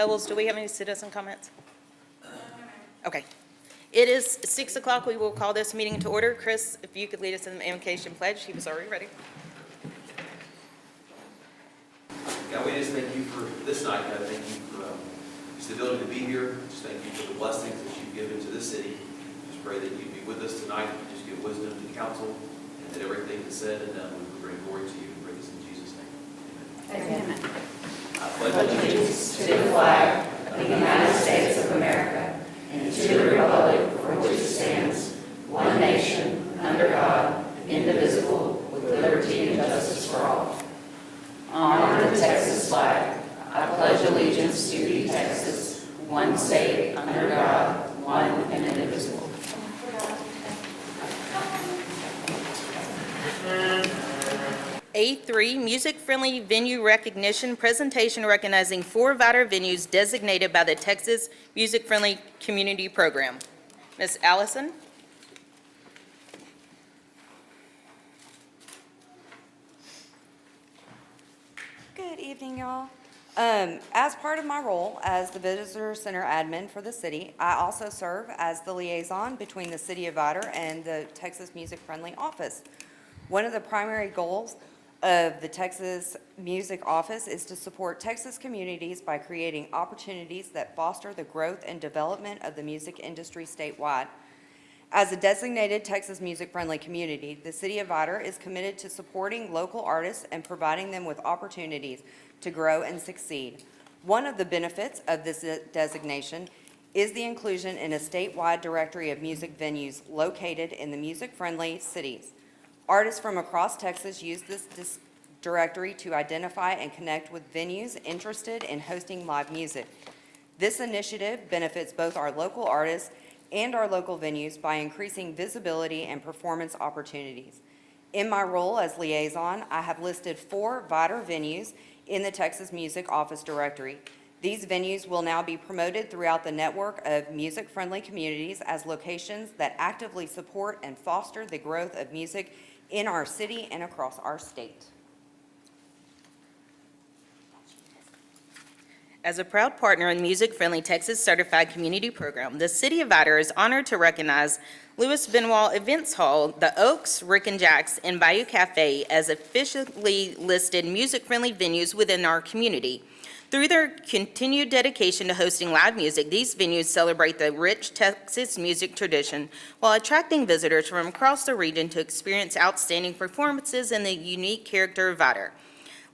Pebbles, do we have any citizen comments? Okay. It is 6 o'clock. We will call this meeting to order. Chris, if you could lead us in the invocation pledge. He was already ready. God, we just thank you for this night. God, thank you for just the ability to be here. Just thank you for the blessings that you've given to this city. Just pray that you'd be with us tonight. Just give wisdom to counsel, and that everything that's said and done would bring glory to you. We pray this in Jesus' name. Amen. I pledge allegiance to the flag of the United States of America and to the republic for which it stands, one nation, under God, indivisible, with liberty and justice for all. Honor the Texas flag. I pledge allegiance to thee, Texas, one state, under God, one and indivisible. A3, music-friendly venue recognition presentation recognizing 4 Vidor venues designated by the Texas Music-Friendly Community Program. Ms. Allison? Good evening, y'all. As part of my role as the Visitor Center admin for the city, I also serve as the liaison between the City of Vidor and the Texas Music Friendly Office. One of the primary goals of the Texas Music Office is to support Texas communities by creating opportunities that foster the growth and development of the music industry statewide. As a designated Texas music-friendly community, the City of Vidor is committed to supporting local artists and providing them with opportunities to grow and succeed. One of the benefits of this designation is the inclusion in a statewide directory of music venues located in the music-friendly cities. Artists from across Texas use this directory to identify and connect with venues interested in hosting live music. This initiative benefits both our local artists and our local venues by increasing visibility and performance opportunities. In my role as liaison, I have listed 4 Vidor venues in the Texas Music Office directory. These venues will now be promoted throughout the network of music-friendly communities as locations that actively support and foster the growth of music in our city and across our state. As a proud partner in the Music-Friendly Texas Certified Community Program, the City of Vidor is honored to recognize Louis Benoit Events Hall, the Oaks, Rick and Jack's, and Bayou Cafe as officially listed music-friendly venues within our community. Through their continued dedication to hosting live music, these venues celebrate the rich Texas music tradition while attracting visitors from across the region to experience outstanding performances and the unique character of Vidor.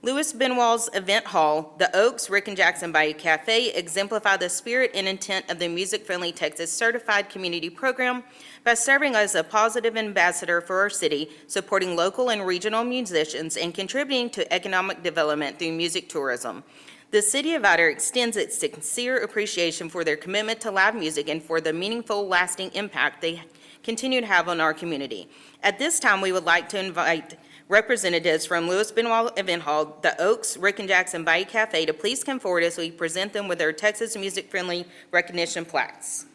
Louis Benoit's Event Hall, the Oaks, Rick and Jackson Bayou Cafe exemplify the spirit and intent of the Music-Friendly Texas Certified Community Program by serving as a positive ambassador for our city, supporting local and regional musicians, and contributing to economic development through music tourism. The City of Vidor extends its sincere appreciation for their commitment to live music and for the meaningful, lasting impact they continue to have on our community. At this time, we would like to invite representatives from Louis Benoit Event Hall, the Oaks, Rick and Jackson Bayou Cafe to please come forward as we present them with their Texas Music-Friendly recognition plaques.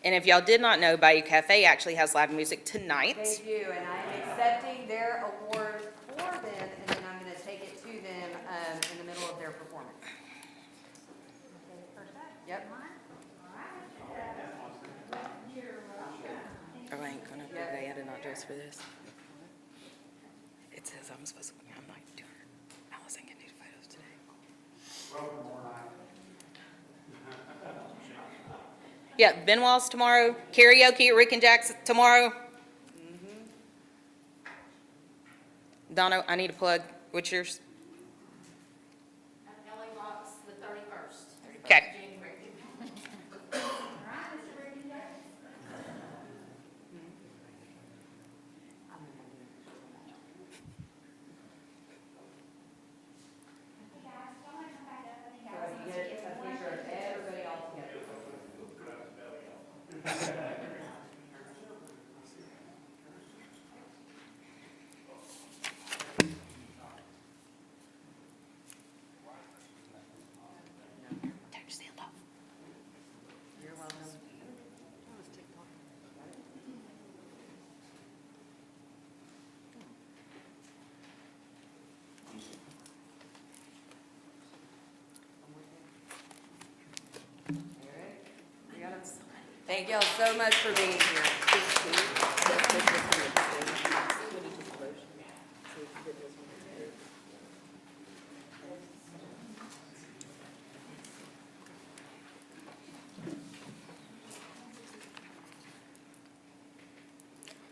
And if y'all did not know, Bayou Cafe actually has live music tonight. They do, and I'm accepting their award for them, and then I'm going to take it to them in the middle of their performance. Yep. Oh, I ain't gonna do they had not dress for this. It says I'm supposed to, I'm not doing it. Allison can do photos today. Yeah, Benoit's tomorrow, karaoke at Rick and Jack's tomorrow. Donna, I need a plug. What's yours? LA Rocks the 31st. Okay. Stand Thank y'all so much for being here.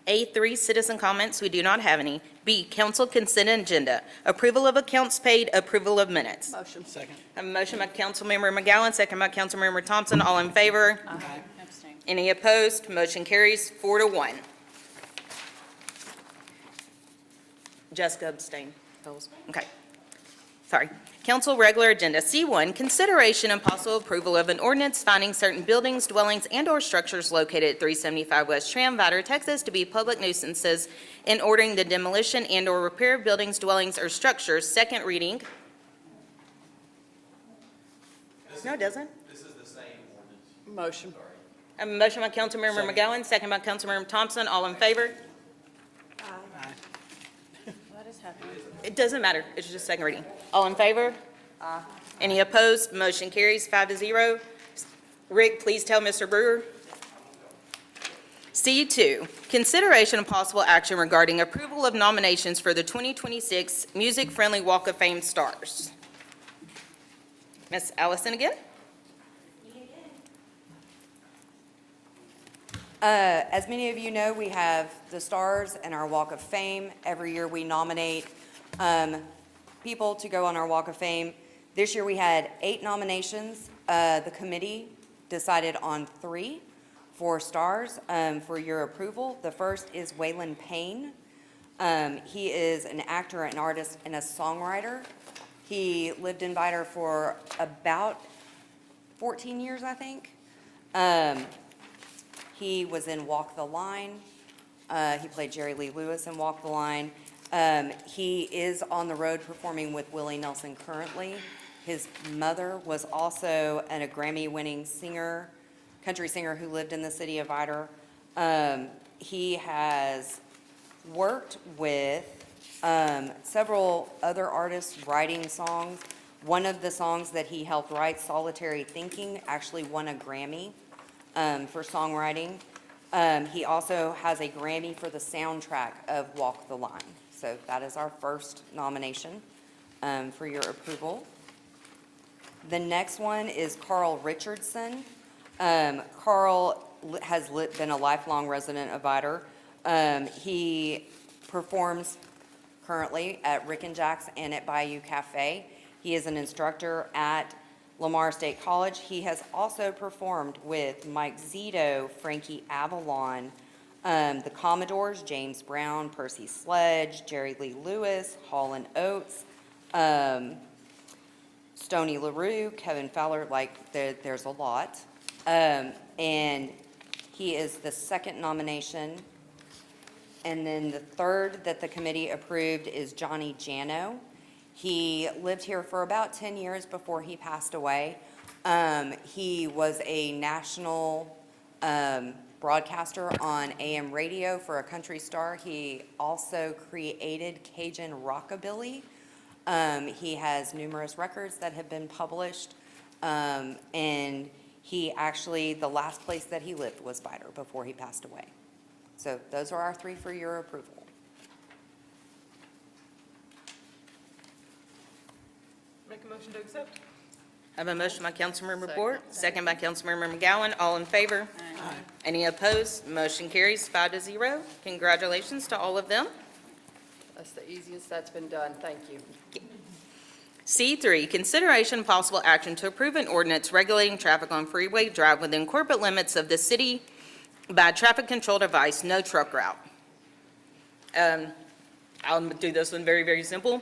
A3, citizen comments, we do not have any. B, council consent agenda, approval of accounts paid, approval of minutes. Motion. Second. I have a motion by Councilmember McGowan, second by Councilmember Thompson. All in favor? Aye. Abstain. Any opposed? Motion carries 4-1. Jessica abstained. Okay. Sorry. Council regular agenda. C1, consideration and possible approval of an ordinance finding certain buildings, dwellings, and/or structures located at 375 West Tram, Vidor, Texas, to be public nuisances and ordering the demolition and/or repair of buildings, dwellings, or structures. Second reading. No, it doesn't. This is the same ordinance. Motion. I have a motion by Councilmember Second. McGowan, second by Councilmember Thompson. All in favor? Aye. What is happening? It doesn't matter. It's just second reading. All in favor? Any opposed? Motion carries 5-0. Rick, please tell Mr. Brewer. C2, consideration and possible action regarding approval of nominations for the 2026 Music Friendly Walk of Fame stars. Ms. Allison again? As many of you know, we have the stars and our Walk of Fame. Every year we nominate people to go on our Walk of Fame. This year we had 8 nominations. The committee decided on 3 for stars for your approval. The first is Waylon Payne. He is an actor, an artist, and a songwriter. He lived in Vidor for about 14 years, I think. He was in Walk the Line. He played Jerry Lee Lewis in Walk the Line. He is on the road performing with Willie Nelson currently. His mother was also a Grammy-winning singer, country singer who lived in the city of Vidor. He has worked with several other artists writing songs. One of the songs that he helped write, Solitary Thinking, actually won a Grammy for songwriting. He also has a Grammy for the soundtrack of Walk the Line. So that is our first nomination for your approval. The next one is Carl Richardson. Carl has been a lifelong resident of Vidor. He performs currently at Rick and Jack's and at Bayou Cafe. He is an instructor at Lamar State College. He has also performed with Mike Zito, Frankie Avalon, the Commodores, James Brown, Percy Sledge, Jerry Lee Lewis, Hall & Oates, Stoney LaRue, Kevin Fowler, there's a lot. And he is the second nomination. And then the third that the committee approved is Johnny Jano. He lived here for about 10 years before he passed away. He was a national broadcaster on AM radio for a country star. He also created Cajun Rockabilly. He has numerous records that have been published. And he actually, the last place that he lived was Vidor before he passed away. So those are our 3 for your approval. Make a motion to accept. I have a motion by Councilmember Bort, second by Councilmember McGowan. All in favor? Aye. Any opposed? Motion carries 5-0. Congratulations to all of them. That's the easiest that's been done. Thank you. C3, consideration and possible action to approve an ordinance regulating traffic on Freeway Drive within corporate limits of the city by traffic control device, no truck route. I'll do this one very, very simple.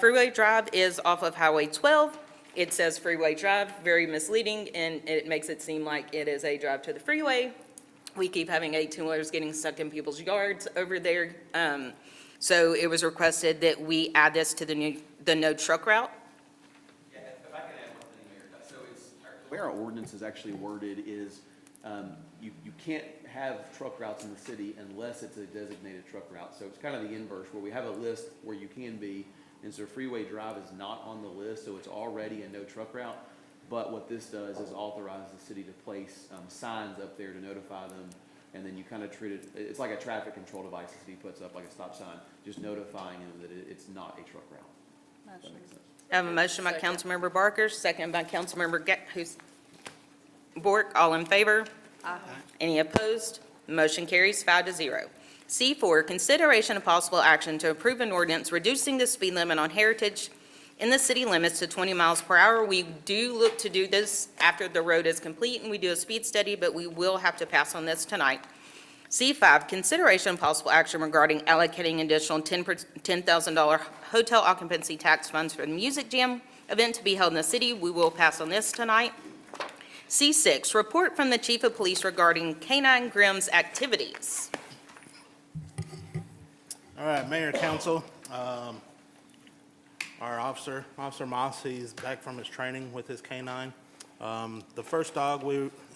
Freeway Drive is off of Highway 12. It says Freeway Drive, very misleading, and it makes it seem like it is a drive to the freeway. We keep having 18-wheelers getting stuck in people's yards over there. So it was requested that we add this to the no truck route. Yeah, if I can add one thing here. So it's, The way our ordinance is actually worded is, you can't have truck routes in the city unless it's a designated truck route. So it's kind of the inverse, where we have a list where you can be, and so Freeway Drive is not on the list, so it's already a no truck route. But what this does is authorize the city to place signs up there to notify them, and then you kind of treat it, it's like a traffic control device that he puts up, like a stop sign, just notifying him that it's not a truck route. If that makes sense. I have a motion by Second. Councilmember Barker, second by Councilmember Bork. All in favor? Aye. Any opposed? Motion carries 5-0. C4, consideration of possible action to approve an ordinance reducing the speed limit on Heritage in the city limits to 20 miles per hour. We do look to do this after the road is complete and we do a speed study, but we will have to pass on this tonight. C5, consideration of possible action regarding allocating additional $10,000 hotel occupancy tax funds for the Music Jam event to be held in the city. We will pass on this tonight. C6, report from the Chief of Police regarding K-9 Grimm's activities. All right, Mayor, Council, our Officer Moss, he's back from his training with his K-9. The first dog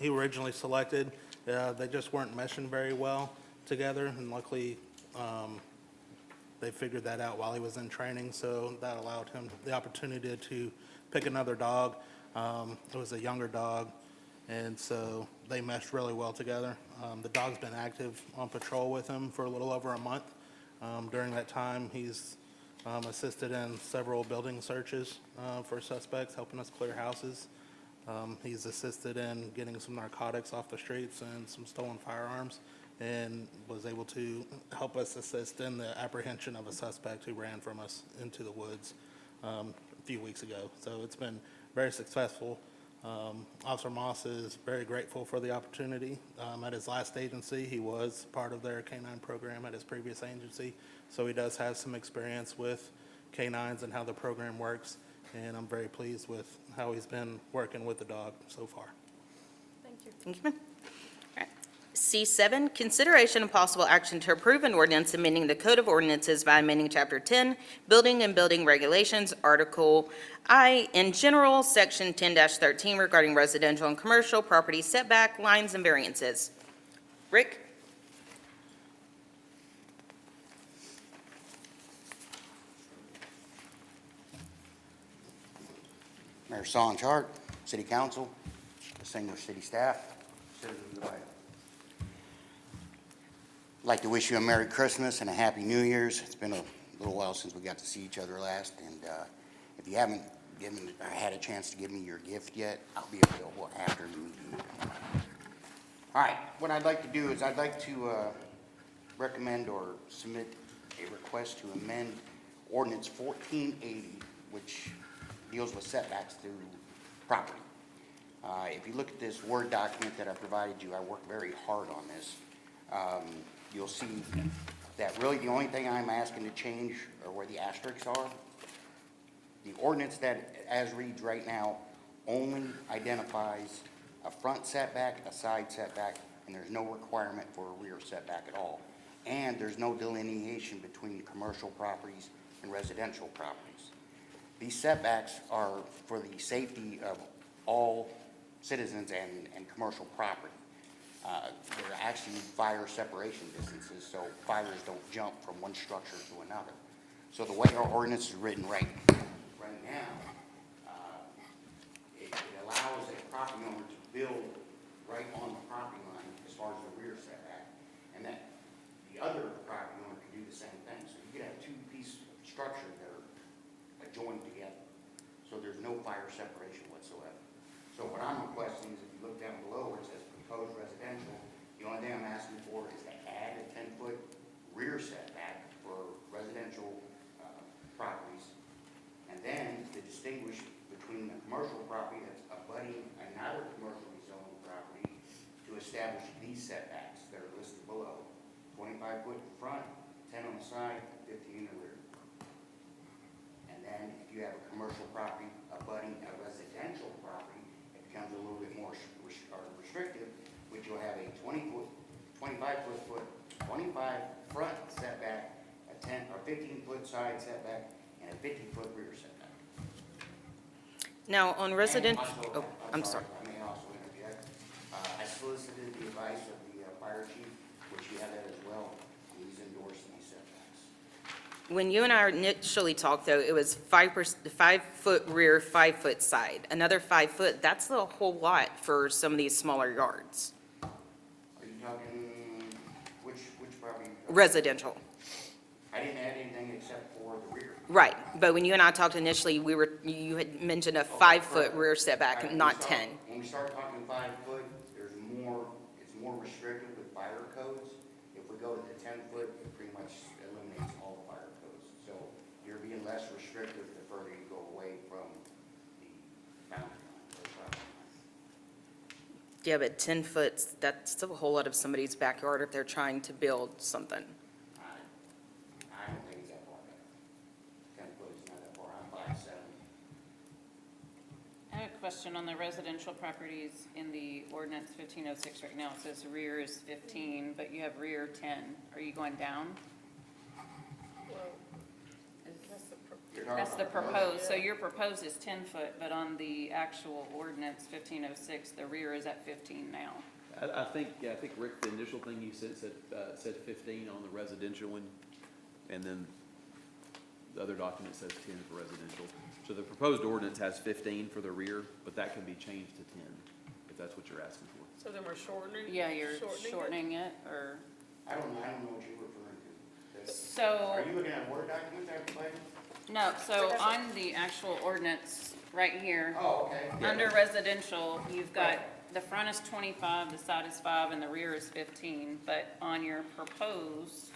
he originally selected, they just weren't meshing very well together, and luckily, they figured that out while he was in training, so that allowed him the opportunity to pick another dog. It was a younger dog, and so they meshed really well together. The dog's been active on patrol with him for a little over a month. During that time, he's assisted in several building searches for suspects, helping us clear houses. He's assisted in getting some narcotics off the streets and some stolen firearms, and was able to help us assist in the apprehension of a suspect who ran from us into the woods a few weeks ago. So it's been very successful. Officer Moss is very grateful for the opportunity. At his last agency, he was part of their K-9 program at his previous agency, so he does have some experience with K-9s and how the program works, and I'm very pleased with how he's been working with the dog so far. Thank you. Thank you, ma'am. All right. C7, consideration of possible action to approve an ordinance amending the Code of Ordinances by amending Chapter 10, Building and Building Regulations, Article I, in general, Section 10-13 regarding residential and commercial property setback lines and variances. Rick? Mayor Sonchart, City Council, distinguished city staff, citizens of Idaho. I'd like to wish you a Merry Christmas and a Happy New Year's. It's been a little while since we got to see each other last, and if you haven't given or had a chance to give me your gift yet, I'll be available after the meeting. All right, what I'd like to do is I'd like to recommend or submit a request to amend Ordinance 1480, which deals with setbacks to property. If you look at this Word document that I provided you, I worked very hard on this. You'll see that really the only thing I'm asking to change are where the asterisks are. The ordinance that, as reads right now, only identifies a front setback, a side setback, and there's no requirement for a rear setback at all. And there's no delineation between commercial properties and residential properties. These setbacks are for the safety of all citizens and commercial property. They're actually fire separation distances, so fires don't jump from one structure to another. So the way our ordinance is written right now, it allows a property owner to build right on the property line as far as the rear setback, and that the other property owner can do the same thing. So you could have two-piece structure that are joined together. So there's no fire separation whatsoever. So what I'm requesting is if you look down below where it says proposed residential, the only thing I'm asking for is to add a 10-foot rear setback for residential properties, and then to distinguish between the commercial property that's abutting another commercially zoned property to establish these setbacks that are listed below. 25 foot in front, 10 on the side, 15 in the rear. And then if you have a commercial property abutting a residential property, it becomes a little bit more restrictive, which you'll have a 25 foot, 25 front setback, a 10 or 15 foot side setback, and a 50-foot rear setback. Now, on residential, And also, I'm sorry. I may also interject. I solicited the advice of the fire chief, which you have that as well, and he's endorsed these setbacks. When you and I initially talked, though, it was 5-foot rear, 5-foot side. Another 5 foot, that's a whole lot for some of these smaller yards. Are you talking, which property? Residential. I didn't add anything except for the rear. Right, but when you and I talked initially, you had mentioned a 5-foot rear setback, Right, not when we start- 10. When we start talking 5 foot, it's more restrictive with fire codes. If we go to the 10 foot, it pretty much eliminates all the fire codes. So you're being less restrictive the further you go away from the boundary line or property line. Yeah, but 10 foot, that's still a whole lot of somebody's backyard if they're trying to build something. I don't think it's that far back. 10 foot is not that far. I'm 5'7". I have a question on the residential properties in the ordinance 1506 right now. It says rear is 15, but you have rear 10. Are you going down? You're talking That's the about proposed, so your proposed is 10 foot, but on the actual ordinance 1506, the rear is at 15 now. I think Rick, the initial thing you said 15 on the residential one, and then the other document says 10 for residential. So the proposed ordinance has 15 for the rear, but that can be changed to 10, if that's what you're asking for. So then we're shortening? Yeah, you're Shortening it? shortening it, or, I don't know what you're referring to. so. Are you looking at a Word document that I provided? No, so on the actual ordinance, right here, Oh, okay. under residential, you've got, the front is 25, the side is 5, and the rear is 15. But on your proposed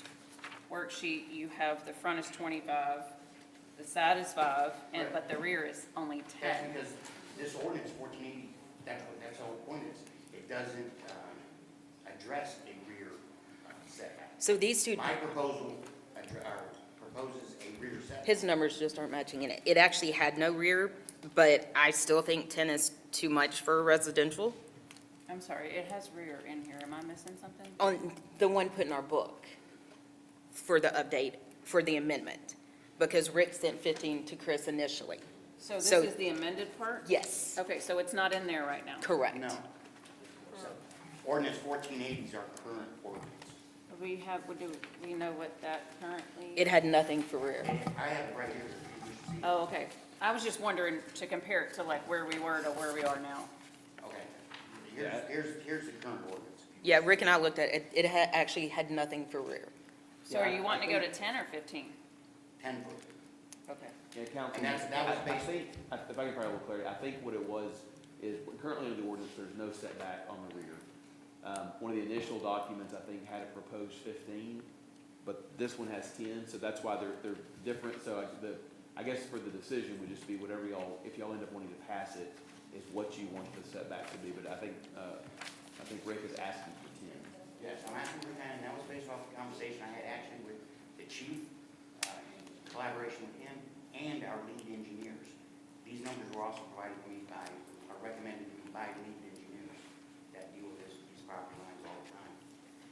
worksheet, you have the front is 25, the side is 5, and, but the rear is only 10. That's because this ordinance 1480, that's the whole point is, it doesn't address a rear setback. So these two, My proposal proposes a rear setback. his numbers just aren't matching in it. It actually had no rear, but I still think 10 is too much for residential. I'm sorry, it has rear in here. Am I missing something? On the one put in our book for the update, for the amendment, because Rick sent 15 to Chris initially. So this So- is the amended part? Yes, Okay, so it's not in there right now? correct. No. So, Ordinance 1480 is our current ordinance. We have, do we know what that currently? It had nothing for rear. I have it right here. You should see it. Oh, okay. I was just wondering to compare it to like where we were to where we are now. Okay. Here's the current ordinance. Yeah, Rick and I looked at it. It actually had nothing for rear. So are you wanting to go to 10 or 15? 10 foot. Okay. Yeah, council, And that was I based- think, if I can provide a little clarity, I think what it was is currently under the ordinance, there's no setback on the rear. One of the initial documents, I think, had a proposed 15, but this one has 10, so that's why they're different. So I guess for the decision would just be whatever y'all, if y'all end up wanting to pass it, is what you want the setback to be. But I think Rick is asking for 10. Yes, I'm asking for 10, and that was based off the conversation I had actually with the chief, in collaboration with him, and our lead engineers. These numbers were also provided to me are recommended to me by lead engineers that deal with these property lines all the time.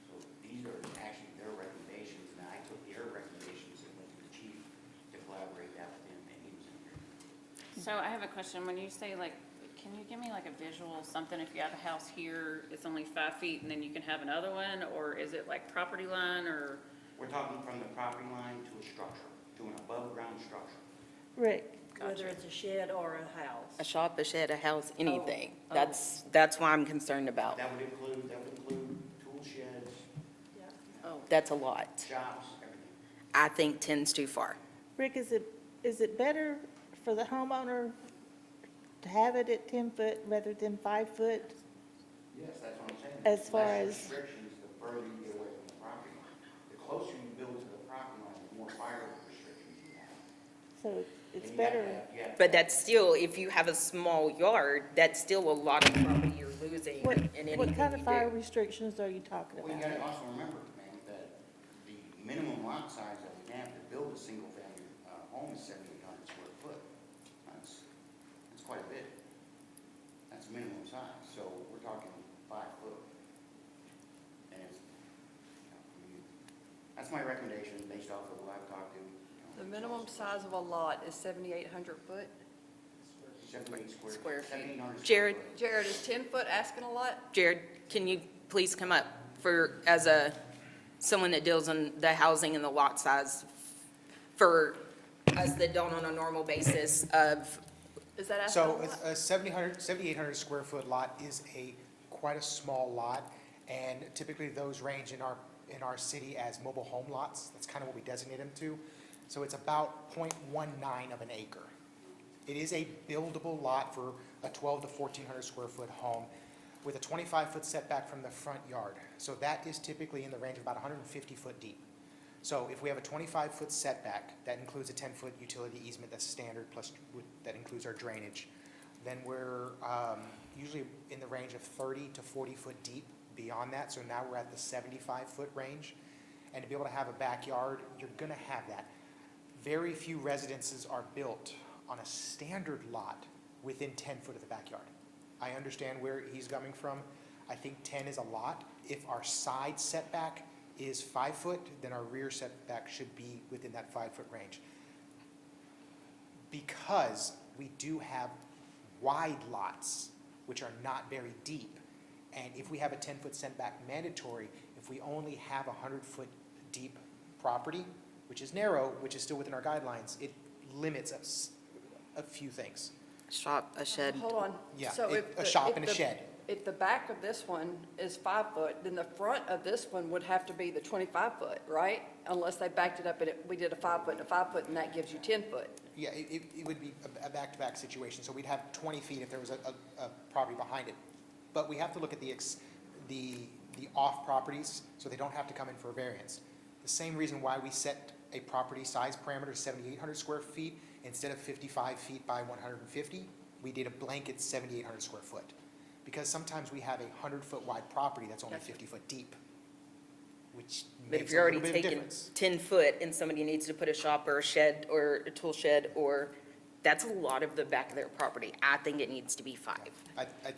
So these are actually their recommendations, and I took their recommendations and went to the chief to collaborate that with him, and he was in here. So I have a question. When you say like, can you give me like a visual, something if you have a house here, it's only 5 feet and then you can have another one? Or is it like property line or? We're talking from the property line to a structure, to an above-ground structure. Rick, Gotcha. whether it's a shed or a house. A shop, a shed, a house, anything. Oh. That's why I'm concerned about. That would include tool sheds, Yeah. Oh, That's a lot. shops, everything. I think 10's too far. Rick, is it better for the homeowner to have it at 10 foot rather than 5 foot? Yes, that's what I'm saying. As far Less as- restrictions, the further you get away from the property line. The closer you build to the property line, the more fire restrictions you have. So it's And better, you have to But that's still, if you have a small yard, that's still a lot of property you're losing what, in anything what kind of you fire do. restrictions are you talking Well, you about? gotta also remember, man, that the minimum lot size that we have to build a single-family home is 7,800 square foot. That's quite a bit. That's minimum size, so we're talking 5 foot. And it's, I mean, that's my recommendation based off of what I've talked to. The minimum size of a lot is 7,800 foot. 78 Square feet. 7,800 square Jared? foot. Jared, is 10 foot asking a lot? Jared, can you please come up someone that deals in the housing and the lot size for us that don't on a normal basis of, Is that So asphalt? a 7,800 square foot lot is quite a small lot, and typically those range in our city as mobile home lots. That's kind of what we designate them to. So it's about 0.19 of an acre. It is a buildable lot for a 12 to 1,400 square foot home with a 25-foot setback from the front yard. So that is typically in the range of about 150 foot deep. So if we have a 25-foot setback, that includes a 10-foot utility easement that's standard, plus that includes our drainage, then we're usually in the range of 30 to 40 foot deep beyond that. So now we're at the 75-foot range. And to be able to have a backyard, you're going to have that. Very few residences are built on a standard lot within 10 foot of the backyard. I understand where he's coming from. I think 10 is a lot. If our side setback is 5 foot, then our rear setback should be within that 5 foot range. Because we do have wide lots, which are not very deep, and if we have a 10-foot setback mandatory, if we only have a 100-foot deep property, which is narrow, which is still within our guidelines, it limits us a few things. shop, a shed. Hold on. Yeah, So if a the- shop if and a the- shed. If the back of this one is 5 foot, then the front of this one would have to be the 25 foot, right? Unless they backed it up and we did a 5 foot and a 5 foot, and that gives you 10 foot. Yeah, it would be a back-to-back situation, so we'd have 20 feet if there was a property behind it. But we have to look at the off properties, so they don't have to come in for a variance. The same reason why we set a property size parameter 7,800 square feet instead of 55 feet by 150, we did a blanket 7,800 square foot. Because sometimes we have a 100-foot wide property that's only 50 foot deep, which But if makes you're a already little bit of taking difference. 10 foot and somebody needs to put a shop or a shed or a tool shed, or, that's a lot of the back of their property. I think it needs to be 5.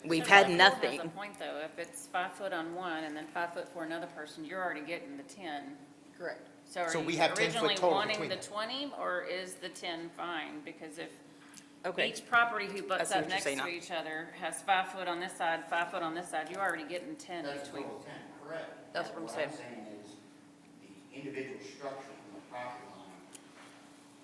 We've So had Bill nothing. has a point, though. If it's 5 foot on one and then 5 foot for another person, you're already getting the 10. Correct. So are So you we have 10 foot originally total wanting between the them. 20, or is the 10 fine? Because if Okay. each property who I butts see what up you're next saying to now. each other has 5 foot on this side, 5 foot on this side, you're already getting 10 That's between. total 10, correct. That's what I'm saying. What I'm saying is, the individual structure from the property line,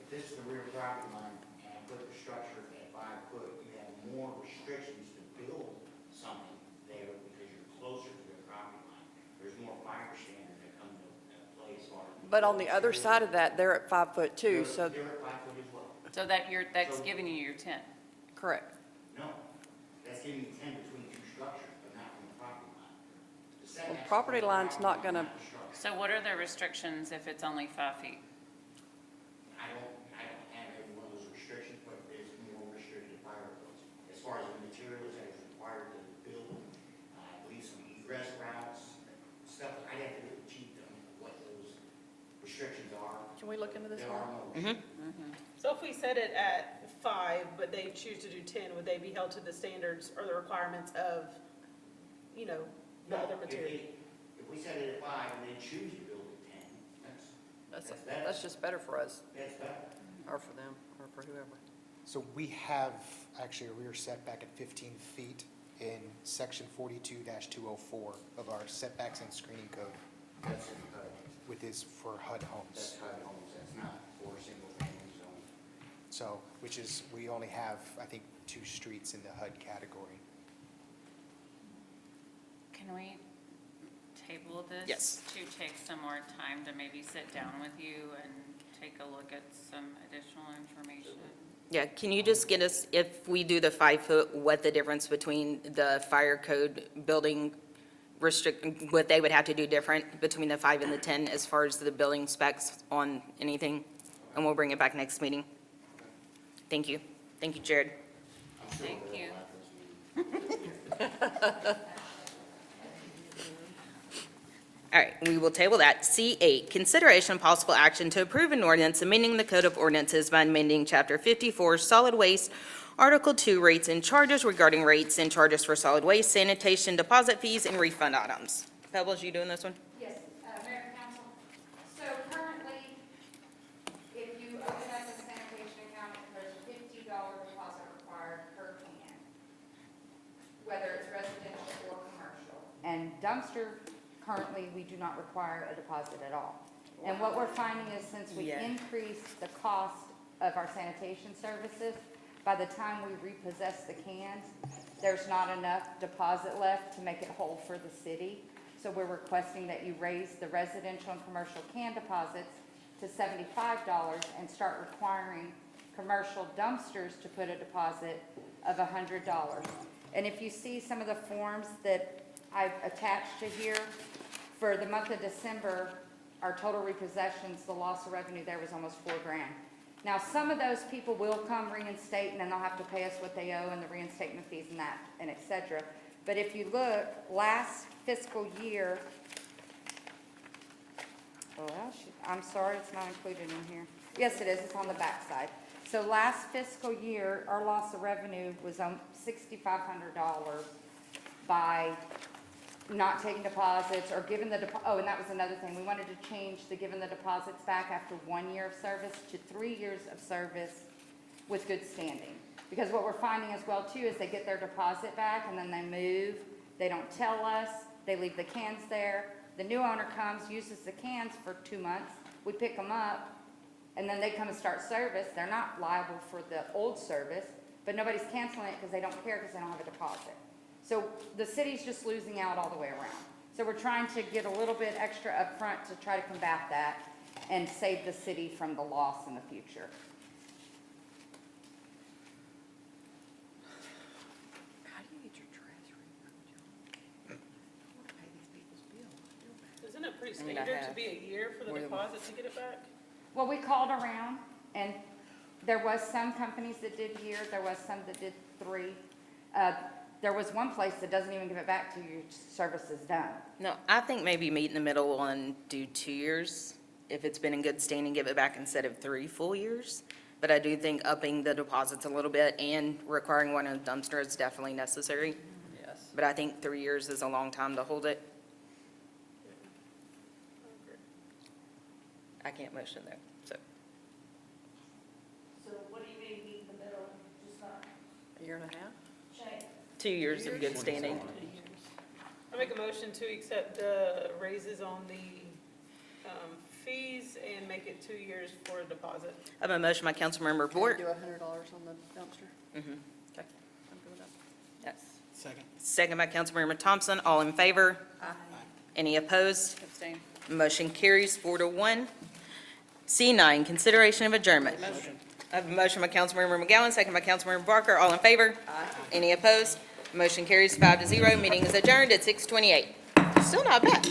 if this is the rear property line, and I put the structure at 5 foot, you have more restrictions to build something there because you're closer to the property line. There's more fire standards that come into play as far as. But on the other side of that, they're at 5 foot too, so, They're at 5 foot as well. So that's giving you your 10. correct. No, that's giving you 10 between two structures, but not from the property line. The Well, setbacks property from the line's property not line, gonna, not the structure. So what are the restrictions if it's only 5 feet? I don't have every one of those restrictions, but there's more restricted fire codes. As far as the materials that is required to build, I believe some egress routes, stuff, I'd have to get the chief to what those restrictions are. can we look into this There are one? no restrictions. So if we set it at 5, but they choose to do 10, would they be held to the standards or the requirements of, the No, other if material? if we set it at 5 and they choose to build at 10, That's just better for us, that's better. or for them, or for whoever. So we have actually a rear setback at 15 feet in section 42-204 of our setbacks and screening code, That's in the code. which is for HUD homes. That's HUD homes, that's not for single family zone. So, which is, we only have, I think, 2 streets in the HUD category. Can we table this? Yes. To take some more time to maybe sit down with you and take a look at some additional information? Yeah, can you just get us, if we do the 5 foot, what the difference between the fire code building what they would have to do different between the 5 and the 10 as far as the building specs on anything? And we'll bring it back next meeting. Thank you. Thank you, Jared. Thank you. All right, we will table that. C8, consideration and possible action to approve an ordinance amending the Code of Ordinances by amending Chapter 54 Solid Waste, Article 2 Rates and Charges regarding rates and charges for solid waste, sanitation, deposit fees, and refund items. Pebbles, you doing this one? Yes, Mayor and Council. So currently, if you open up a sanitation account, there's a $50 deposit required per can, whether it's residential or commercial. And dumpster, currently, we do not require a deposit at all. And what we're finding is since we Yeah. increased the cost of our sanitation services, by the time we repossess the cans, there's not enough deposit left to make it whole for the city. So we're requesting that you raise the residential and commercial can deposits to $75 and start requiring commercial dumpsters to put a deposit of $100. And if you see some of the forms that I've attached to here, for the month of December, our total repossessions, the loss of revenue there was almost $4,000. Now, some of those people will come reinstate, and then they'll have to pay us what they owe and the reinstatement fees and that, and et cetera. But if you look, last fiscal year, I'm sorry, it's not included in here. Yes, it is, it's on the back side. So last fiscal year, our loss of revenue was $6,500 by not taking deposits or giving the, oh, and that was another thing. We wanted to change the giving the deposits back after 1 year of service to 3 years of service with good standing. Because what we're finding as well too is they get their deposit back and then they move. They don't tell us. They leave the cans there. The new owner comes, uses the cans for 2 months. We pick them up and then they come and start service. They're not liable for the old service, but nobody's canceling it because they don't care because they don't have a deposit. So the city's just losing out all the way around. So we're trying to get a little bit extra upfront to try to combat that and save the city from the loss in the future. How do you get your trash refunded, John? I want to pay these people's bills. I feel bad. Isn't it pretty I mean, I standard to have be a year for the more than one. deposit to get it back? Well, we called around and there was some companies that did year, there was some that did 3. There was one place that doesn't even give it back till your service is done. No, I think maybe meet in the middle and do 2 years. If it's been in good standing, give it back instead of 3 full years. But I do think upping the deposits a little bit and requiring one in the dumpster is definitely necessary. Yes. But I think 3 years is a long time to hold it. I can't motion though, so. So what do you mean meet in the middle, just not A year and a half? change? 2 years of good standing. I make a motion to accept the raises on the fees and make it 2 years for a deposit. I have a motion by Councilmember Bort. Do $100 on the dumpster? Mhm. Okay. I'm good with that. Yes. Second. Second by Councilmember Thompson. All in favor? Any opposed? Abstain. Motion carries 4-1. C9, consideration of adjournment. I have a motion by Councilmember McGowan, second by Councilmember Barker. All in favor? Any opposed? Motion carries 5-0. Meeting is adjourned at 6:28. Still not bad.